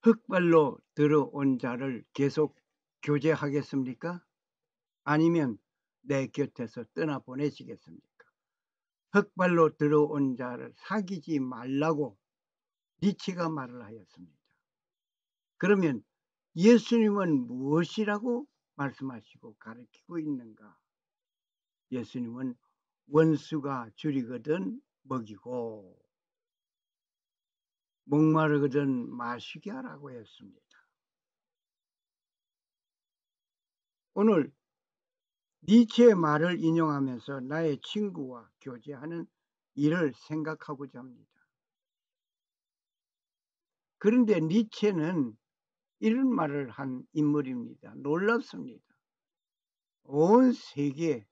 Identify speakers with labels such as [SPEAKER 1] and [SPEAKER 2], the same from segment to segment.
[SPEAKER 1] 흙발로 들어온 자를 계속 교제하겠습니까? 아니면 내 곁에서 떠나보내시겠습니까? 흙발로 들어온 자를 사귀지 말라고 니체가 말을 하였습니다. 그러면 예수님은 무엇이라고 말씀하시고 가르치고 있는가? 예수님은 원수가 줄이거든 먹이고 목마르거든 마시게 하라고 했습니다. 오늘 니체의 말을 인용하면서 나의 친구와 교제하는 일을 생각하고자 합니다. 그런데 니체는 이런 말을 한 인물입니다. 놀랍습니다. 온 세계에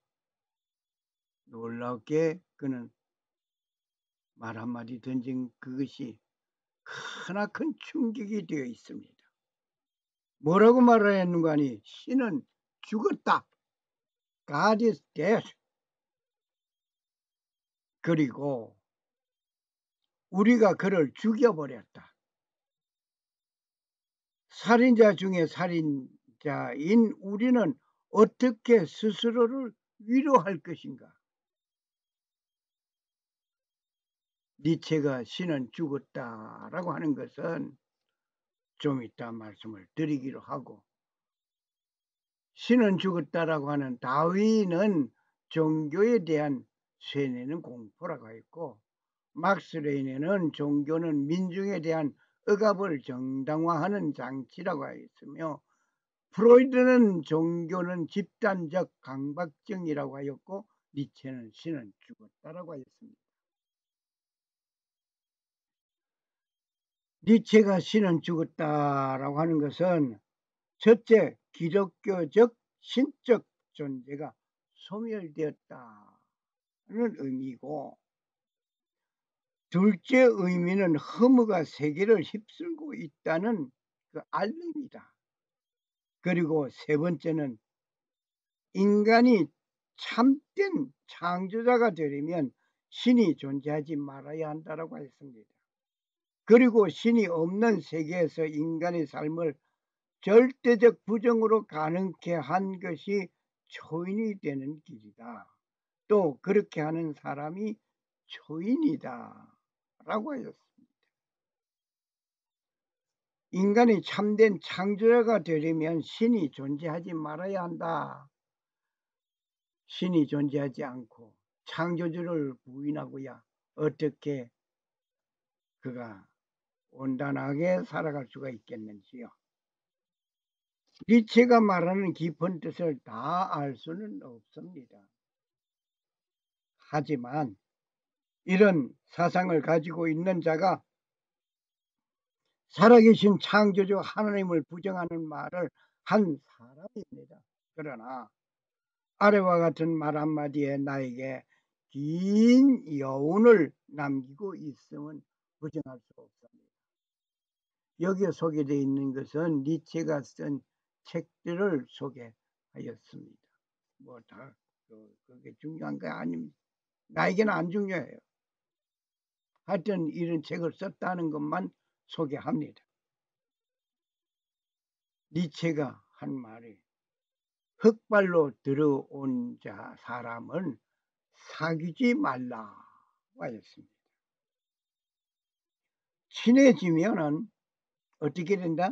[SPEAKER 1] 놀랍게 그는 말 한마디 던진 그것이 크나큰 충격이 되어 있습니다. 뭐라고 말하였는가 하니 신은 죽었다. God is dead. 그리고 우리가 그를 죽여버렸다. 살인자 중에 살인자인 우리는 어떻게 스스로를 위로할 것인가? 니체가 신은 죽었다라고 하는 것은 좀 이따 말씀을 드리기로 하고, 신은 죽었다라고 하는 다윈은 종교에 대한 쇠뇌는 공포라고 했고, 막스 레인에는 종교는 민중에 대한 억압을 정당화하는 장치라고 하였으며, 프로이드는 종교는 집단적 강박증이라고 하였고, 니체는 신은 죽었다라고 하였습니다. 니체가 신은 죽었다라고 하는 것은 첫째, 기독교적 신적 존재가 소멸되었다는 의미고, 둘째 의미는 허무가 세계를 휩쓸고 있다는 그 알림이다. 그리고 세 번째는 인간이 참된 창조자가 되려면 신이 존재하지 말아야 한다고 했습니다. 그리고 신이 없는 세계에서 인간의 삶을 절대적 부정으로 가능케 한 것이 초인이 되는 길이다. 또 그렇게 하는 사람이 초인이다 라고 하였습니다. 인간이 참된 창조자가 되려면 신이 존재하지 말아야 한다. 신이 존재하지 않고 창조주를 부인하고야 어떻게 그가 온전하게 살아갈 수가 있겠는지요. 니체가 말하는 깊은 뜻을 다 알 수는 없습니다. 하지만 이런 사상을 가지고 있는 자가 살아계신 창조주 하나님을 부정하는 말을 한 사람입니다. 그러나 아래와 같은 말 한마디에 나에게 긴 여운을 남기고 있음은 부정할 수 없습니다. 여기에 소개되어 있는 것은 니체가 쓴 책들을 소개하였습니다. 뭐 다 그게 중요한 거 아닙니다. 나에게는 안 중요해요. 하여튼 이런 책을 썼다는 것만 소개합니다. 니체가 한 말이 흙발로 들어온 사람은 사귀지 말라고 하였습니다. 친해지면은 어떻게 된다?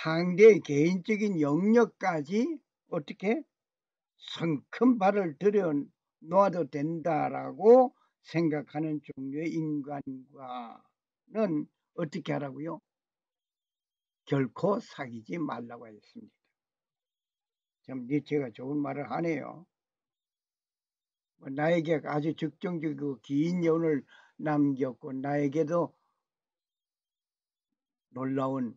[SPEAKER 1] 상대의 개인적인 영역까지 어떻게 성큰 발을 들여 놓아도 된다라고 생각하는 종류의 인간과는 어떻게 하라고요? 결코 사귀지 말라고 했습니다. 참 니체가 좋은 말을 하네요. 나에게 아주 적정적이고 긴 여운을 남겼고 나에게도 놀라운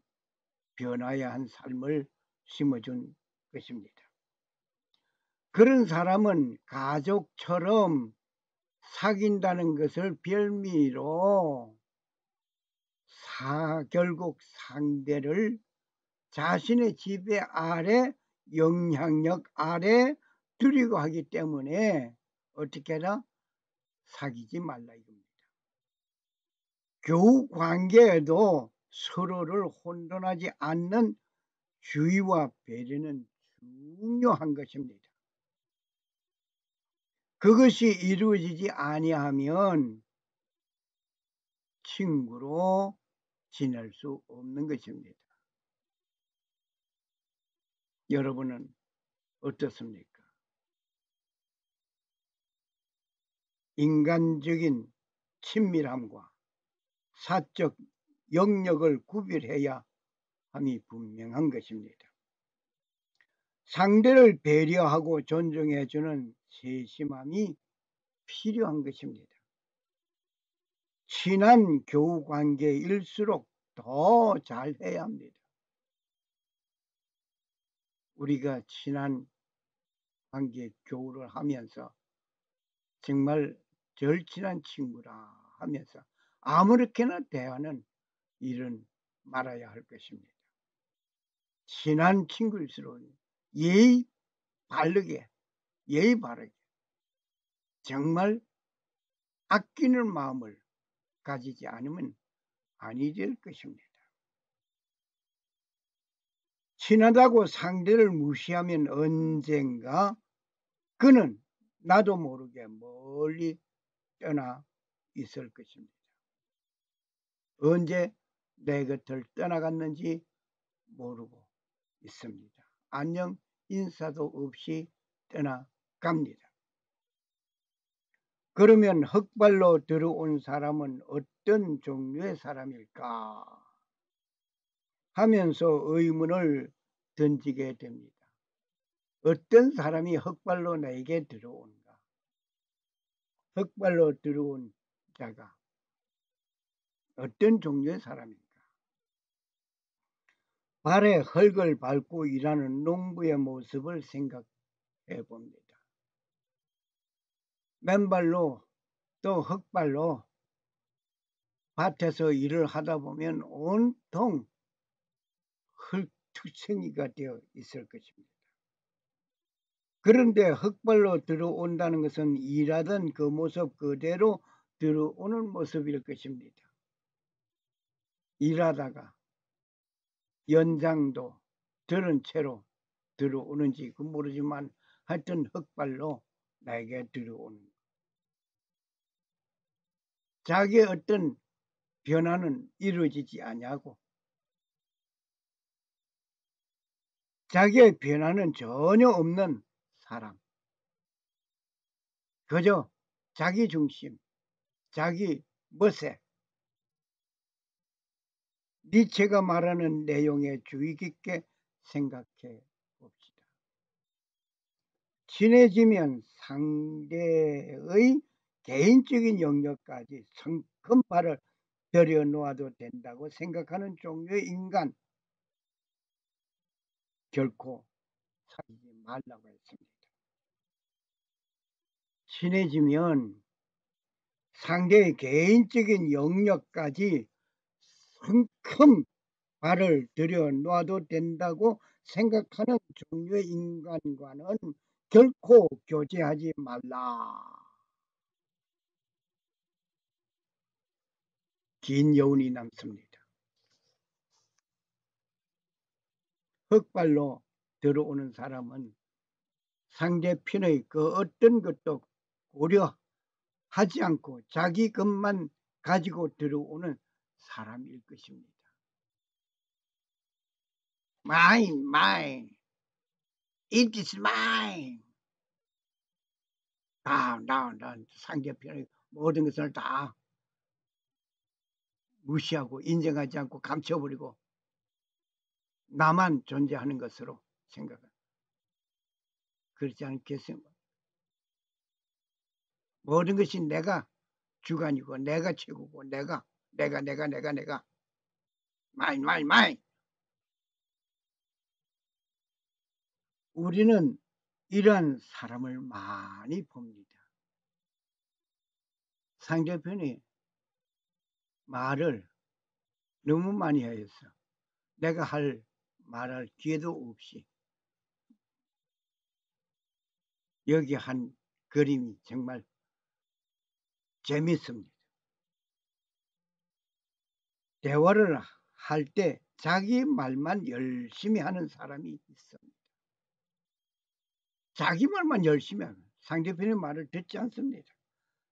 [SPEAKER 1] 변화의 한 삶을 심어준 것입니다. 그런 사람은 가족처럼 사귄다는 것을 별미로 결국 상대를 자신의 지배 아래 영향력 아래 두려고 하기 때문에 어떻게 하라? 사귀지 말라 이겁니다. 교우 관계에도 서로를 혼돈하지 않는 주의와 배려는 중요한 것입니다. 그것이 이루어지지 아니하면 친구로 지낼 수 없는 것입니다. 여러분은 어떻습니까? 인간적인 친밀함과 사적 영역을 구별해야 함이 분명한 것입니다. 상대를 배려하고 존중해주는 세심함이 필요한 것입니다. 친한 교우 관계일수록 더 잘해야 합니다. 우리가 친한 관계 교우를 하면서 정말 절친한 친구라 하면서 아무렇게나 대하는 일은 말아야 할 것입니다. 친한 친구일수록 예의 바르게 정말 아끼는 마음을 가지지 않으면 아니 될 것입니다. 친하다고 상대를 무시하면 언젠가 그는 나도 모르게 멀리 떠나 있을 것입니다. 언제 내 곁을 떠나갔는지 모르고 있습니다. 안녕 인사도 없이 떠나갑니다. 그러면 흑발로 들어온 사람은 어떤 종류의 사람일까 하면서 의문을 던지게 됩니다. 어떤 사람이 흑발로 내게 들어온가? 흑발로 들어온 자가 어떤 종류의 사람인가? 발에 흙을 밟고 일하는 농부의 모습을 생각해 봅니다. 맨발로 또 흙발로 밭에서 일을 하다 보면 온통 흙투성이가 되어 있을 것입니다. 그런데 흙발로 들어온다는 것은 일하던 그 모습 그대로 들어오는 모습일 것입니다. 일하다가 연장도 들은 채로 들어오는지 모르지만 하여튼 흙발로 나에게 들어오는 자기의 어떤 변화는 이루어지지 아니하고 자기의 변화는 전혀 없는 사람, 그저 자기 중심, 자기 멋에 니체가 말하는 내용에 주의 깊게 생각해 봅시다. 친해지면 상대의 개인적인 영역까지 성큼 발을 들여놓아도 된다고 생각하는 종류의 인간 결코 사귀지 말라고 했습니다. 친해지면 상대의 개인적인 영역까지 성큼 발을 들여놓아도 된다고 생각하는 종류의 인간과는 결코 교제하지 말라. 긴 여운이 남습니다. 흑발로 들어오는 사람은 상대편의 그 어떤 것도 고려하지 않고 자기 것만 가지고 들어오는 사람일 것입니다. Mine, it is mine. 상대편의 모든 것을 다 무시하고 인정하지 않고 감춰버리고 나만 존재하는 것으로 생각합니다. 그렇지 않겠습니까? 모든 것이 내가 주관이고 내가 최고고 내가 마인. 우리는 이런 사람을 많이 봅니다. 상대편이 말을 너무 많이 하였어. 내가 말할 기회도 없이 여기 한 그림이 정말 재밌습니다. 대화를 할 때 자기 말만 열심히 하는 사람이 있습니다. 자기 말만 열심히 하면 상대편의 말을 듣지 않습니다.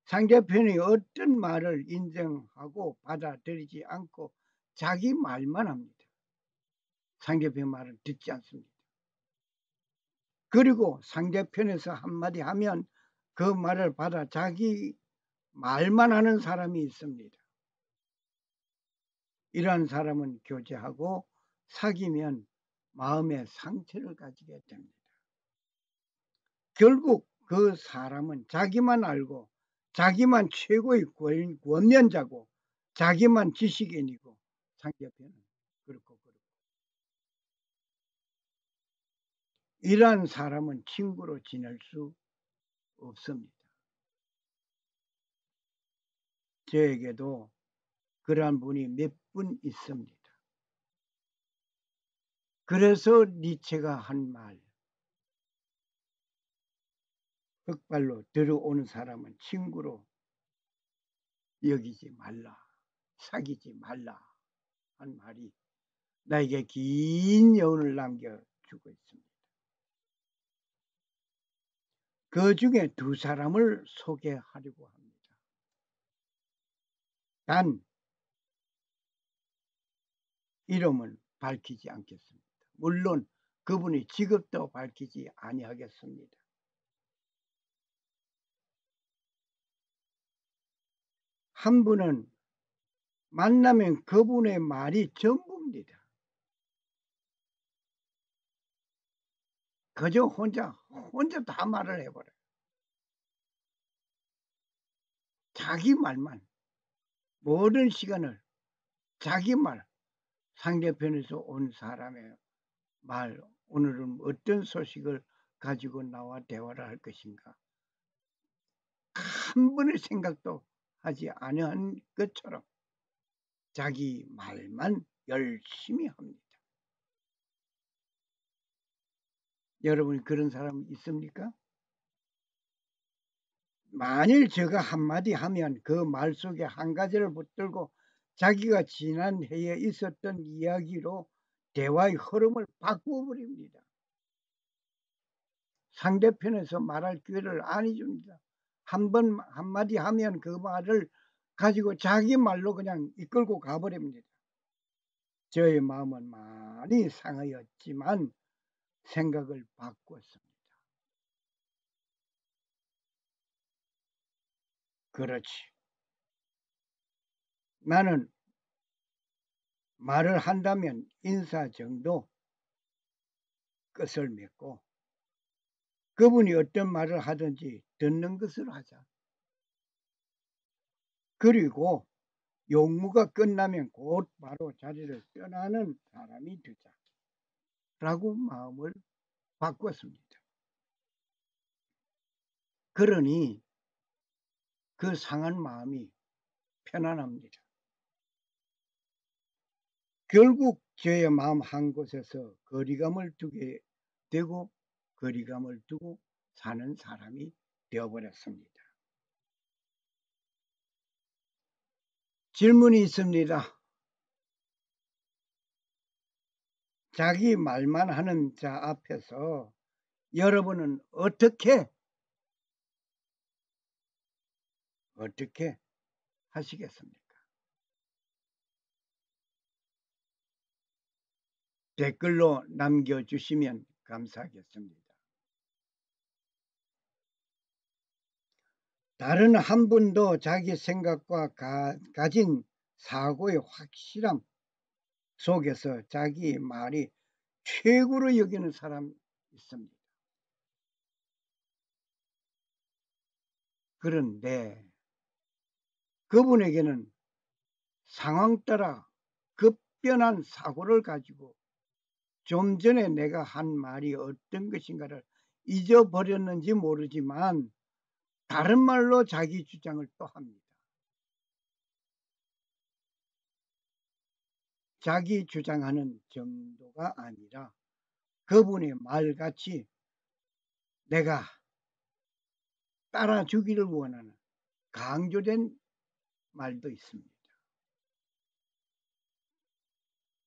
[SPEAKER 1] 상대편이 어떤 말을 인정하고 받아들이지 않고 자기 말만 합니다. 상대편 말을 듣지 않습니다. 그리고 상대편에서 한마디 하면 그 말을 받아 자기 말만 하는 사람이 있습니다. 이러한 사람은 교제하고 사귀면 마음의 상처를 가지게 됩니다. 결국 그 사람은 자기만 알고 자기만 최고의 권면자고 자기만 지식인이고 상대편은 그렇고 이러한 사람은 친구로 지낼 수 없습니다. 저에게도 그러한 분이 몇 분 있습니다. 그래서 니체가 한 말, 흑발로 들어오는 사람은 친구로 여기지 말라, 사귀지 말라 한 말이 나에게 긴 여운을 남겨주고 있습니다. 그 중에 두 사람을 소개하려고 합니다. 단 이름은 밝히지 않겠습니다. 물론 그분의 직업도 밝히지 아니하겠습니다. 한 분은 만나면 그분의 말이 전부입니다. 그저 혼자 다 말을 해버려요. 자기 말만 모든 시간을 자기 말, 상대편에서 온 사람의 말, 오늘은 어떤 소식을 가지고 나와 대화를 할 것인가 한 번의 생각도 하지 않은 것처럼 자기 말만 열심히 합니다. 여러분 그런 사람 있습니까? 만일 제가 한마디 하면 그 말 속에 한 가지를 붙들고 자기가 지난 해에 있었던 이야기로 대화의 흐름을 바꾸어버립니다. 상대편에서 말할 기회를 안 해줍니다. 한마디 하면 그 말을 가지고 자기 말로 그냥 이끌고 가버립니다. 저의 마음은 많이 상하였지만 생각을 바꿨습니다. 그렇지. 나는 말을 한다면 인사 정도 끝을 맺고 그분이 어떤 말을 하든지 듣는 것을 하자. 그리고 용무가 끝나면 곧바로 자리를 떠나는 사람이 되자. 라고 마음을 바꿨습니다. 그러니 그 상한 마음이 편안합니다. 결국 저의 마음 한 곳에서 거리감을 두게 되고 거리감을 두고 사는 사람이 되어버렸습니다. 질문이 있습니다. 자기 말만 하는 자 앞에서 여러분은 어떻게 하시겠습니까? 댓글로 남겨주시면 감사하겠습니다. 다른 한 분도 자기 생각과 가진 사고의 확실함 속에서 자기 말이 최고로 여기는 사람이 있습니다. 그런데 그분에게는 상황 따라 급변한 사고를 가지고 좀 전에 내가 한 말이 어떤 것인가를 잊어버렸는지 모르지만 다른 말로 자기 주장을 또 합니다. 자기 주장하는 정도가 아니라 그분의 말같이 내가 따라주기를 원하는 강조된 말도 있습니다.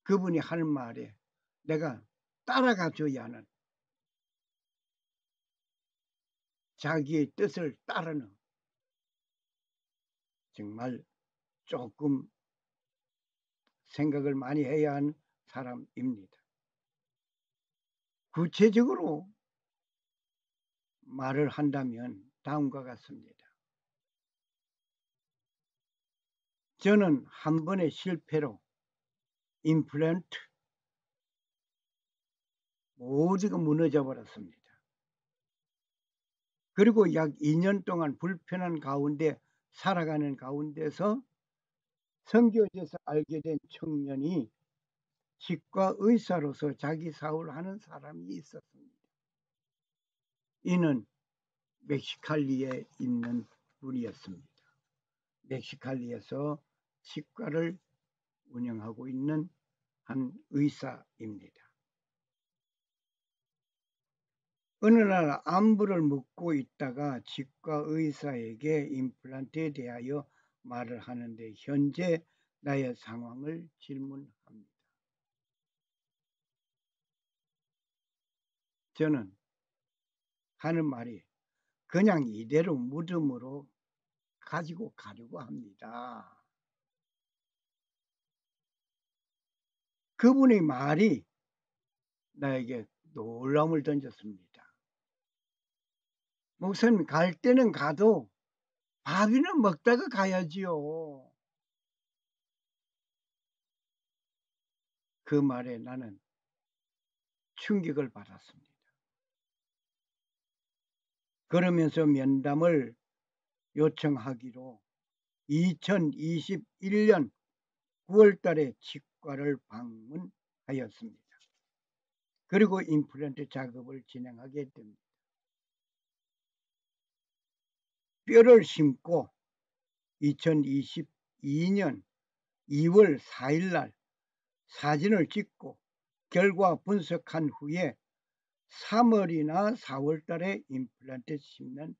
[SPEAKER 1] 그분이 하는 말에 내가 따라가 줘야 하는, 자기의 뜻을 따르는, 정말 조금 생각을 많이 해야 하는 사람입니다. 구체적으로 말을 한다면 다음과 같습니다. 저는 한 번의 실패로 임플란트 모두가 무너져 버렸습니다. 그리고 약 2년 동안 불편한 가운데 살아가는 가운데서 선교지에서 알게 된 청년이 치과 의사로서 자기 사업을 하는 사람이 있었습니다. 이는 멕시칼리에 있는 분이었습니다. 멕시칼리에서 치과를 운영하고 있는 한 의사입니다. 어느 날 안부를 묻고 있다가 치과 의사에게 임플란트에 대하여 말을 하는데 현재 나의 상황을 질문합니다. 저는 하는 말이 그냥 이대로 무덤으로 가지고 가려고 합니다. 그분의 말이 나에게 놀라움을 던졌습니다. 목사님, 갈 때는 가도 밥이는 먹다가 가야지요. 그 말에 나는 충격을 받았습니다. 그러면서 면담을 요청하기로 2021년 9월 달에 치과를 방문하였습니다. 그리고 임플란트 작업을 진행하게 됩니다. 뼈를 심고 2022년 2월 4일 날 사진을 찍고 결과 분석한 후에 3월이나 4월 달에 임플란트 심는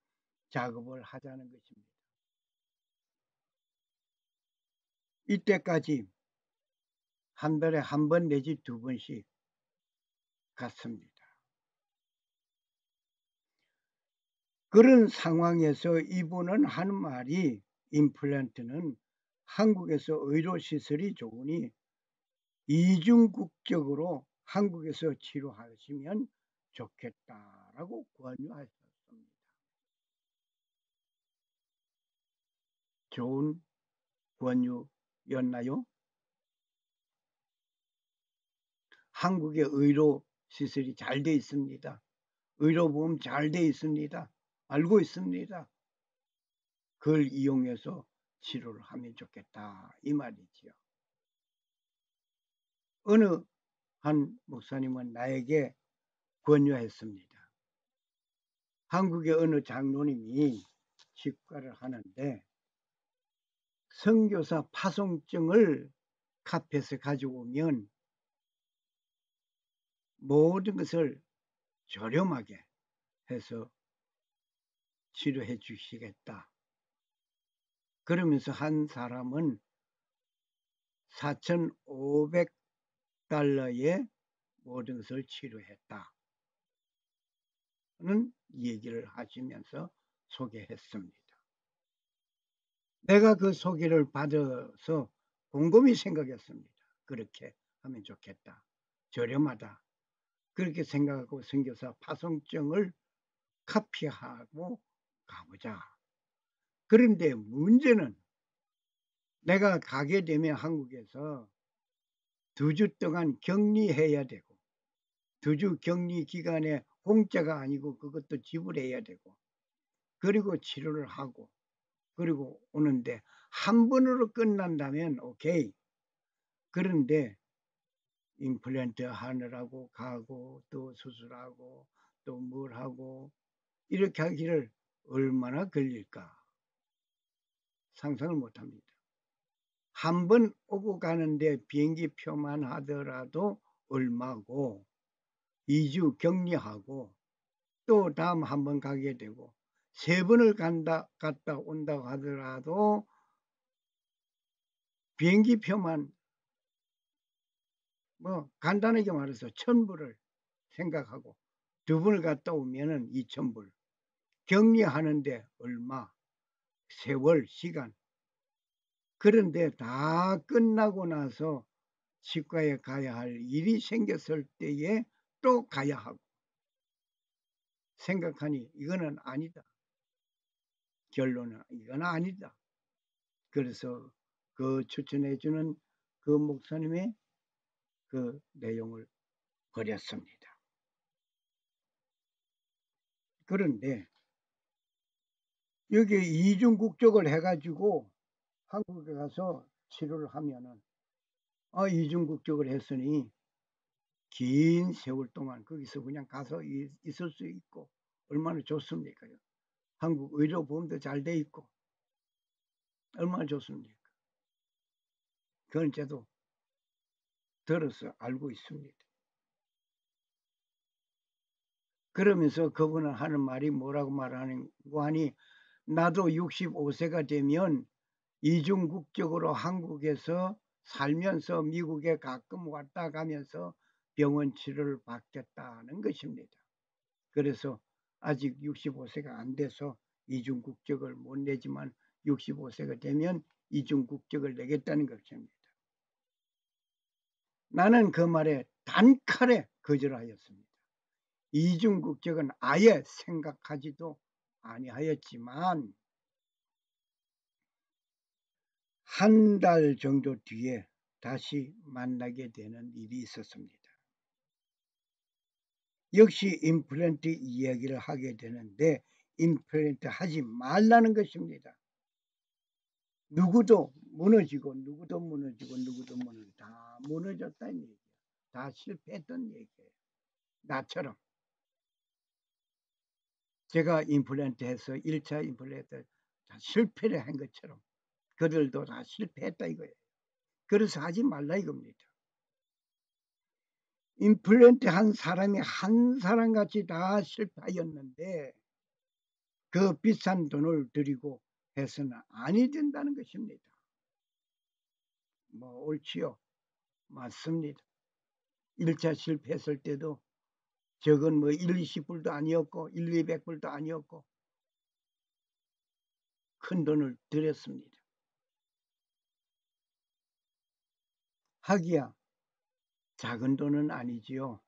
[SPEAKER 1] 작업을 하자는 것입니다. 이때까지 한 달에 한 번 내지 두 번씩 갔습니다. 그런 상황에서 이분은 하는 말이 임플란트는 한국에서 의료시설이 좋으니 이중국적으로 한국에서 치료하시면 좋겠다라고 권유하셨습니다. 좋은 권유였나요? 한국의 의료시설이 잘 돼 있습니다. 의료보험 잘 돼 있습니다. 알고 있습니다. 그걸 이용해서 치료를 하면 좋겠다 이 말이지요. 어느 한 목사님은 나에게 권유했습니다. 한국의 어느 장로님이 치과를 하는데 선교사 파송증을 카페에서 가지고 오면 모든 것을 저렴하게 해서 치료해 주시겠다. 그러면서 한 사람은 4,500달러에 모든 것을 치료했다. 는 얘기를 하시면서 소개했습니다. 내가 그 소개를 받아서 곰곰이 생각했습니다. 그렇게 하면 좋겠다. 저렴하다. 그렇게 생각하고 선교사 파송증을 카피하고 가보자. 그런데 문제는 내가 가게 되면 한국에서 2주 동안 격리해야 되고 2주 격리 기간에 공짜가 아니고 그것도 지불해야 되고 그리고 치료를 하고 그리고 오는데 한 번으로 끝난다면 오케이. 그런데 임플란트 하느라고 가고 또 수술하고 또 뭘 하고 이렇게 하기를 얼마나 걸릴까 상상을 못합니다. 한 번 오고 가는데 비행기 표만 하더라도 얼마고 2주 격리하고 또 다음 한 번 가게 되고 3번을 갔다 온다고 하더라도 비행기 표만 간단하게 말해서 1,000불을 생각하고 2번을 갔다 오면은 2,000불. 격리하는데 얼마, 세월, 시간. 그런데 다 끝나고 나서 치과에 가야 할 일이 생겼을 때에 또 가야 하고. 생각하니 이거는 아니다. 결론은 이건 아니다. 그래서 그 추천해 주는 그 목사님의 그 내용을 버렸습니다. 그런데 여기 이중 국적을 해가지고 한국에 가서 치료를 하면은 이중 국적을 했으니 긴 세월 동안 거기서 그냥 가서 있을 수 있고 얼마나 좋습니까요? 한국 의료보험도 잘 돼 있고 얼마나 좋습니까? 그건 저도 들어서 알고 있습니다. 그러면서 그분은 하는 말이 뭐라고 말하는 거 하니, 나도 65세가 되면 이중 국적으로 한국에서 살면서 미국에 가끔 왔다 가면서 병원 치료를 받겠다는 것입니다. 그래서 아직 65세가 안 돼서 이중 국적을 못 내지만 65세가 되면 이중 국적을 내겠다는 것입니다. 나는 그 말에 단칼에 거절하였습니다. 이중 국적은 아예 생각하지도 아니하였지만 한 달 정도 뒤에 다시 만나게 되는 일이 있었습니다. 역시 임플란트 이야기를 하게 되는데 임플란트 하지 말라는 것입니다. 누구도 무너지고 누구도 무너지고 누구도 무너지고 다 무너졌다는 얘기예요. 다 실패했던 얘기예요. 나처럼. 제가 임플란트 해서 1차 임플란트 다 실패를 한 것처럼 그들도 다 실패했다 이거예요. 그래서 하지 말라 이겁니다. 임플란트 한 사람이 한 사람같이 다 실패하였는데 그 비싼 돈을 들이고 해서는 아니 된다는 것입니다. 뭐 옳지요. 맞습니다. 1차 실패했을 때도 적은 뭐 1, 20불도 아니었고 1, 200불도 아니었고 큰 돈을 들였습니다. 하기야 작은 돈은 아니지요.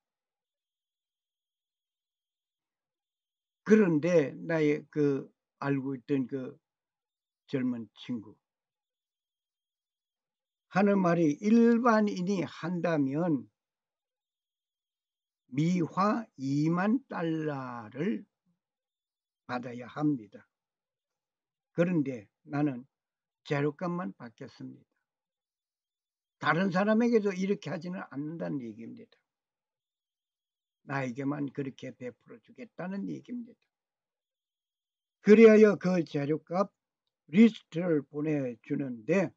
[SPEAKER 1] 그런데 나의 그 알고 있던 그 젊은 친구 하는 말이 일반인이 한다면 미화 2만 달러를 받아야 합니다. 그런데 나는 재료값만 받겠습니다. 다른 사람에게도 이렇게 하지는 않는다는 얘기입니다. 나에게만 그렇게 베풀어 주겠다는 얘기입니다. 그리하여 그 재료값 리스트를 보내주는데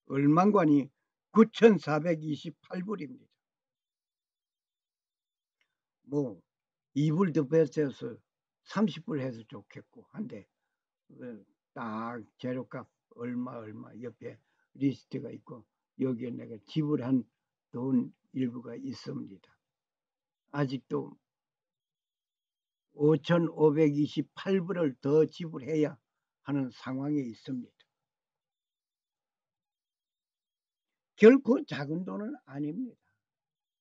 [SPEAKER 1] 얼마관이 9,428불입니다. 뭐 2불 더 배쳐서 30불 해서 좋겠고 한데 딱 재료값 얼마 옆에 리스트가 있고 여기에 내가 지불한 돈 일부가 있습니다. 아직도 5,528불을 더 지불해야 하는 상황에 있습니다. 결코 작은 돈은 아닙니다.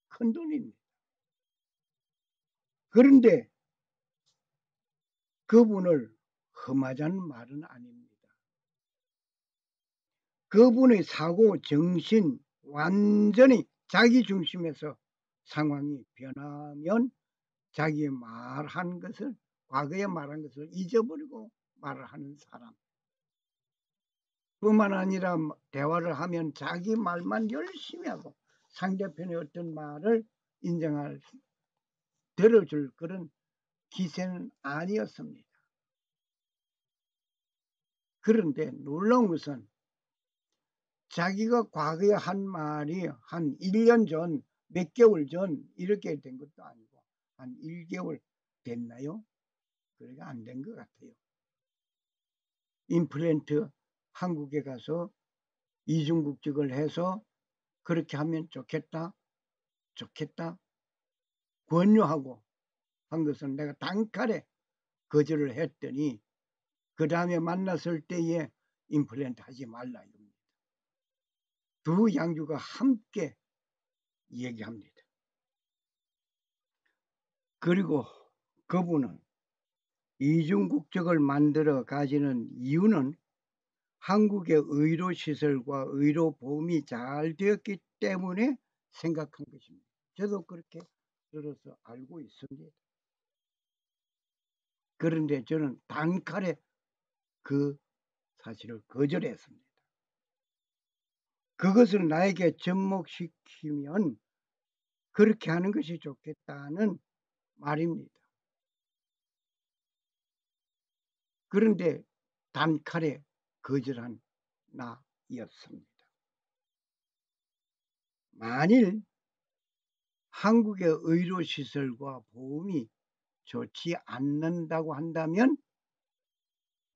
[SPEAKER 1] 큰 돈입니다. 그런데 그분을 험하자는 말은 아닙니다. 그분의 사고 정신 완전히 자기 중심에서 상황이 변하면 자기 말한 것을 과거에 말한 것을 잊어버리고 말을 하는 사람 뿐만 아니라 대화를 하면 자기 말만 열심히 하고 상대편의 어떤 말을 인정할 들어줄 그런 기세는 아니었습니다. 그런데 놀라운 것은 자기가 과거에 한 말이 한 1년 전, 몇 개월 전 이렇게 된 것도 아니고 한 1개월 됐나요? 그러니까 안 된 것 같아요. 임플란트 한국에 가서 이중국적을 해서 그렇게 하면 좋겠다. 좋겠다 권유하고 한 것은 내가 단칼에 거절을 했더니 그 다음에 만났을 때에 임플란트 하지 말라 이겁니다. 두 양주가 함께 얘기합니다. 그리고 그분은 이중국적을 만들어 가지는 이유는 한국의 의료시설과 의료보험이 잘 되었기 때문에 생각한 것입니다. 저도 그렇게 들어서 알고 있습니다. 그런데 저는 단칼에 그 사실을 거절했습니다. 그것을 나에게 접목시키면 그렇게 하는 것이 좋겠다는 말입니다. 그런데 단칼에 거절한 나였습니다. 만일 한국의 의료시설과 보험이 좋지 않는다고 한다면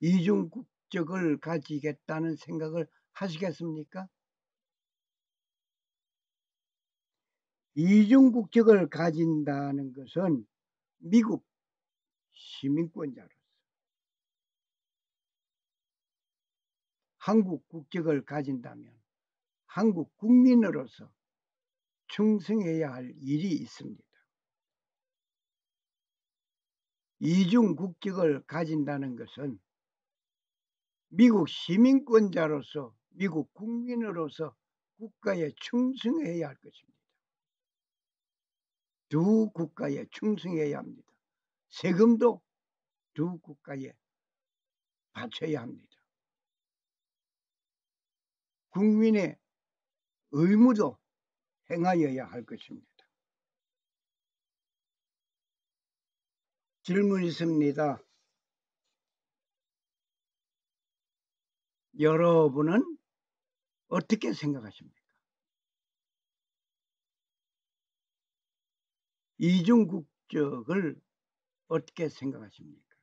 [SPEAKER 1] 이중국적을 가지겠다는 생각을 하시겠습니까? 이중국적을 가진다는 것은 미국 시민권자로서 한국 국적을 가진다면 한국 국민으로서 충성해야 할 일이 있습니다. 이중국적을 가진다는 것은 미국 시민권자로서 미국 국민으로서 국가에 충성해야 할 것입니다. 두 국가에 충성해야 합니다. 세금도 두 국가에 바쳐야 합니다. 국민의 의무도 행하여야 할 것입니다. 질문 있습니다. 여러분은 어떻게 생각하십니까? 이중국적을 어떻게 생각하십니까?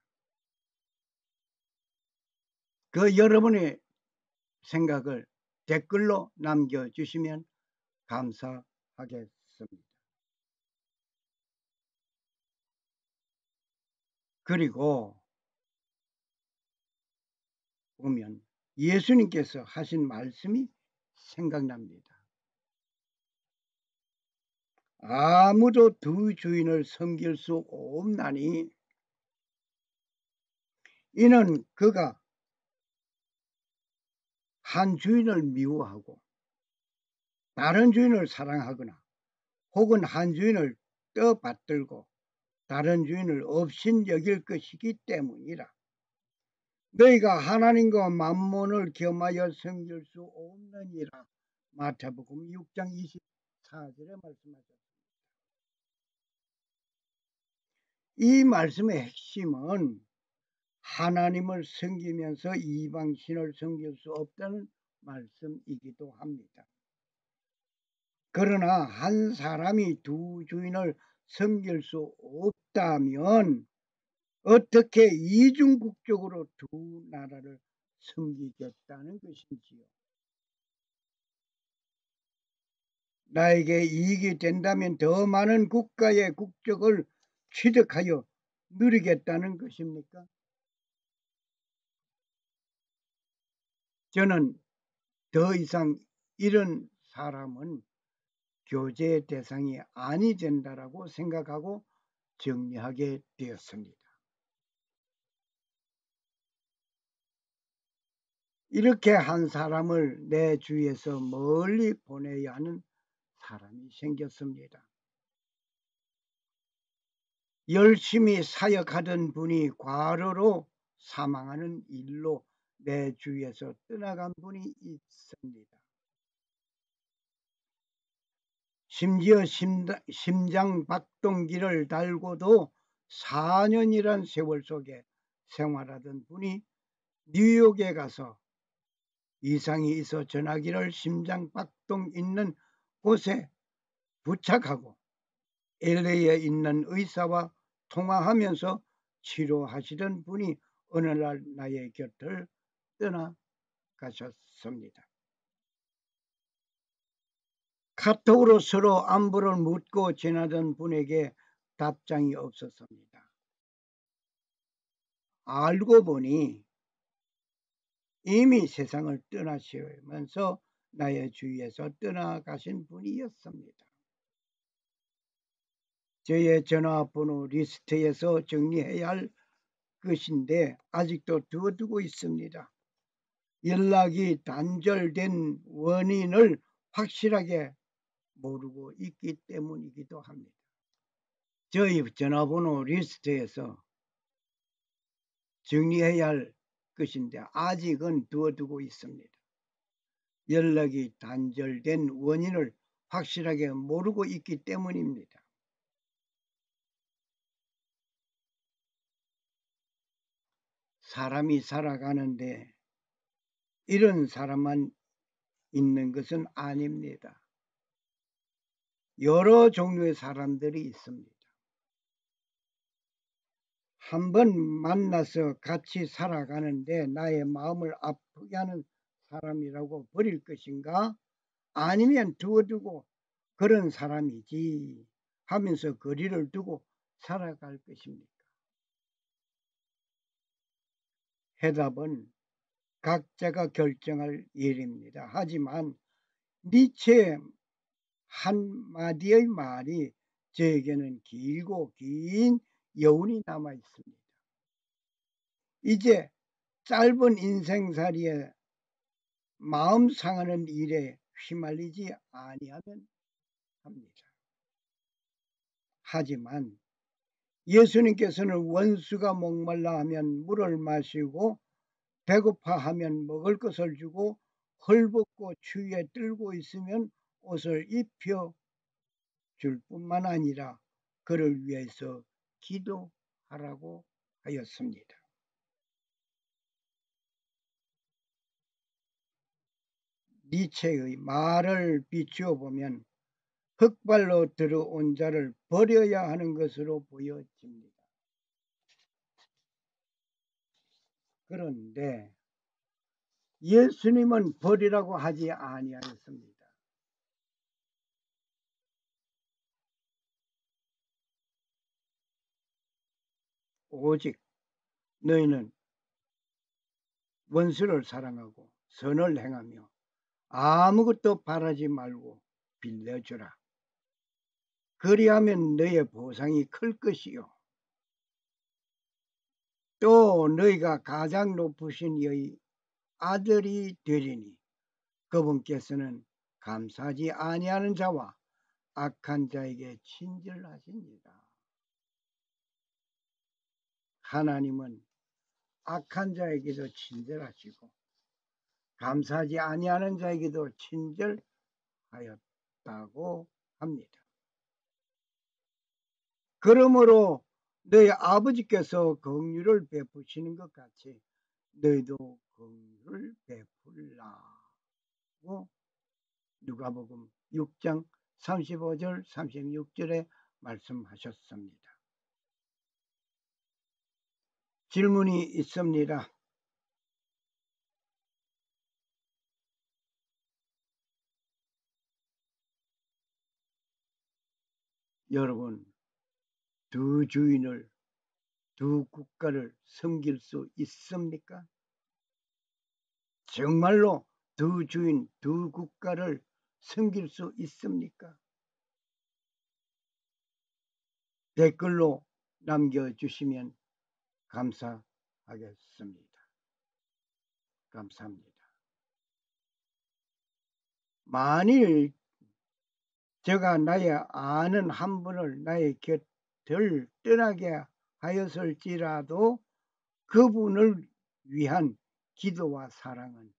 [SPEAKER 1] 그 여러분의 생각을 댓글로 남겨주시면 감사하겠습니다. 그리고 보면 예수님께서 하신 말씀이 생각납니다. 아무도 두 주인을 섬길 수 없나니 이는 그가 한 주인을 미워하고 다른 주인을 사랑하거나 혹은 한 주인을 떠받들고 다른 주인을 업신 여길 것이기 때문이라. 너희가 하나님과 만몬을 겸하여 섬길 수 없느니라. 마태복음 6장 24절에 말씀하셨습니다. 이 말씀의 핵심은 하나님을 섬기면서 이방신을 섬길 수 없다는 말씀이기도 합니다. 그러나 한 사람이 두 주인을 섬길 수 없다면 어떻게 이중국적으로 두 나라를 섬기겠다는 것인지요. 나에게 이익이 된다면 더 많은 국가의 국적을 취득하여 누리겠다는 것입니까? 저는 더 이상 이런 사람은 교제 대상이 아니 된다라고 생각하고 정리하게 되었습니다. 이렇게 한 사람을 내 주위에서 멀리 보내야 하는 사람이 생겼습니다. 열심히 사역하던 분이 과로로 사망하는 일로 내 주위에서 떠나간 분이 있습니다. 심지어 심장 박동기를 달고도 4년이란 세월 속에 생활하던 분이 뉴욕에 가서 이상이 있어 전화기를 심장 박동 있는 곳에 부착하고 LA에 있는 의사와 통화하면서 치료하시던 분이 어느 날 나의 곁을 떠나가셨습니다. 카톡으로 서로 안부를 묻고 지나던 분에게 답장이 없었습니다. 알고 보니 이미 세상을 떠나시면서 나의 주위에서 떠나가신 분이었습니다. 저의 전화번호 리스트에서 정리해야 할 것인데 아직도 두어두고 있습니다. 연락이 단절된 원인을 확실하게 모르고 있기 때문이기도 합니다. 저희 전화번호 리스트에서 정리해야 할 것인데 아직은 두어두고 있습니다. 연락이 단절된 원인을 확실하게 모르고 있기 때문입니다. 사람이 살아가는데 이런 사람만 있는 것은 아닙니다. 여러 종류의 사람들이 있습니다. 한번 만나서 같이 살아가는데 나의 마음을 아프게 하는 사람이라고 버릴 것인가? 아니면 두어두고 그런 사람이지 하면서 거리를 두고 살아갈 것입니까? 해답은 각자가 결정할 일입니다. 하지만 니체의 한마디의 말이 저에게는 길고 긴 여운이 남아 있습니다. 이제 짧은 인생살이에 마음 상하는 일에 휘말리지 아니하면 합니다. 하지만 예수님께서는 원수가 목말라 하면 물을 마시고 배고파하면 먹을 것을 주고 헐벗고 추위에 떨고 있으면 옷을 입혀 줄 뿐만 아니라 그를 위해서 기도하라고 하였습니다. 니체의 말을 비추어 보면 흑발로 들어온 자를 버려야 하는 것으로 보여집니다. 그런데 예수님은 버리라고 하지 아니하였습니다. 오직 너희는 원수를 사랑하고 선을 행하며 아무것도 바라지 말고 빌려주라. 그리하면 너의 보상이 클 것이요. 또 너희가 가장 높으신 이의 아들이 되리니 그분께서는 감사하지 아니하는 자와 악한 자에게 친절하십니다. 하나님은 악한 자에게도 친절하시고 감사하지 아니하는 자에게도 친절하였다고 합니다. 그러므로 너희 아버지께서 긍휼을 베푸시는 것 같이 너희도 긍휼을 베풀라고 누가복음 6장 35절 36절에 말씀하셨습니다. 질문이 있습니다. 여러분, 두 주인을, 두 국가를 섬길 수 있습니까? 정말로 두 주인, 두 국가를 섬길 수 있습니까? 댓글로 남겨주시면 감사하겠습니다. 감사합니다. 만일 제가 나의 아는 한 분을 나의 곁을 떠나게 하였을지라도 그분을 위한 기도와 사랑은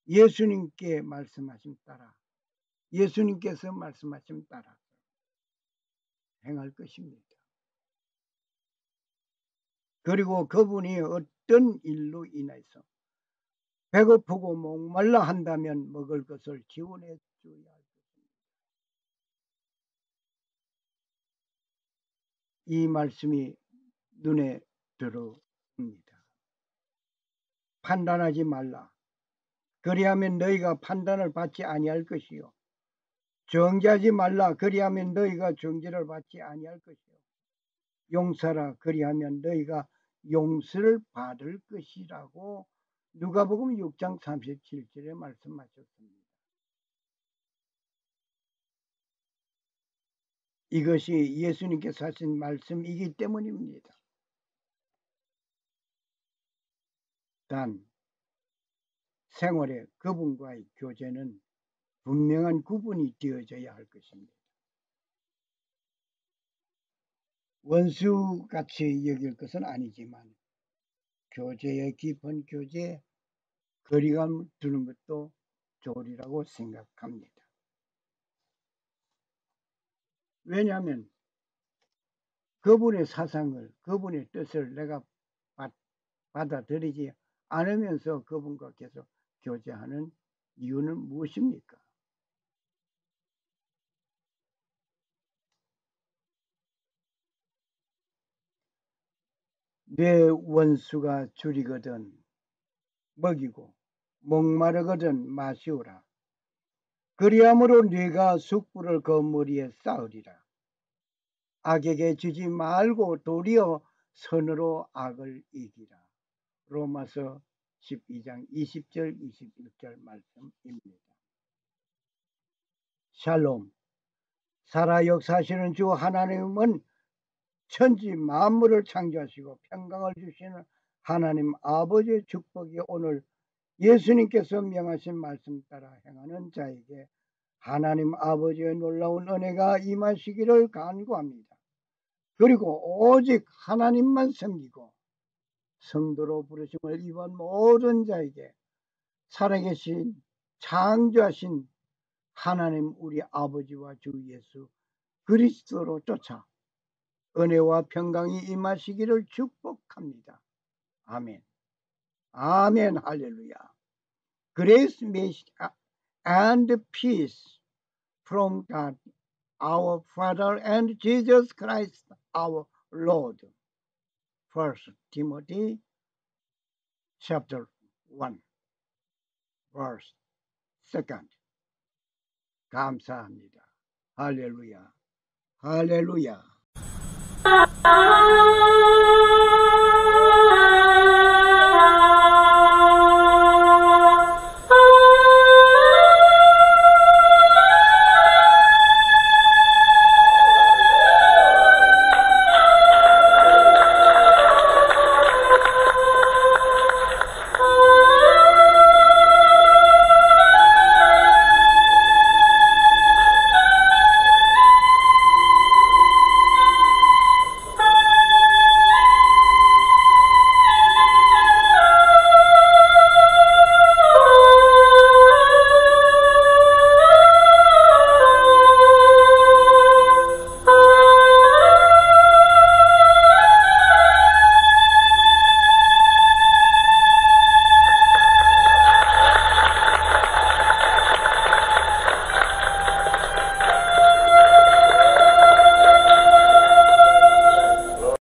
[SPEAKER 1] 예수님께 말씀하신 따라 예수님께서 말씀하신 따라 행할 것입니다. 그리고 그분이 어떤 일로 인해서 배고프고 목말라 한다면 먹을 것을 지원해 줘야 할 것입니다. 이 말씀이 눈에 들어옵니다. 판단하지 말라. 그리하면 너희가 판단을 받지 아니할 것이요 정죄하지 말라. 그리하면 너희가 정죄를 받지 아니할 것이요. 용서라. 그리하면 너희가 용서를 받을 것이라고 누가복음 6장 37절에 말씀하셨습니다. 이것이 예수님께서 하신 말씀이기 때문입니다. 단 생활에 그분과의 교제는 분명한 구분이 되어져야 할 것입니다. 원수같이 여길 것은 아니지만 교제의 깊은 교제, 거리감 두는 것도 좋으리라고 생각합니다. 왜냐하면 그분의 사상을, 그분의 뜻을 내가 받아들이지 않으면서 그분과 계속 교제하는 이유는 무엇입니까? 내 원수가 줄이거든 먹이고 목마르거든 마시오라. 그리함으로 네가 숯불을 그 머리에 쌓으리라. 악에게 지지 말고 도리어 선으로 악을 이기라. 로마서 12장 20절 21절 말씀입니다. 샬롬. 살아 역사하시는 주 하나님은 천지 만물을 창조하시고 평강을 주시는 하나님 아버지의 축복이 오늘 예수님께서 명하신 말씀 따라 행하는 자에게 하나님 아버지의 놀라운 은혜가 임하시기를 간구합니다. 그리고 오직 하나님만 섬기고 성도로 부르심을 입은 모든 자에게 살아계신 창조하신 하나님 우리 아버지와 주 예수 그리스도로 쫓아 은혜와 평강이 임하시기를 축복합니다. 아멘. 아멘. 할렐루야. Grace and peace from God our Father and Jesus Christ our Lord. 1 Timothy chapter 1 verse 2. 감사합니다. 할렐루야. 할렐루야.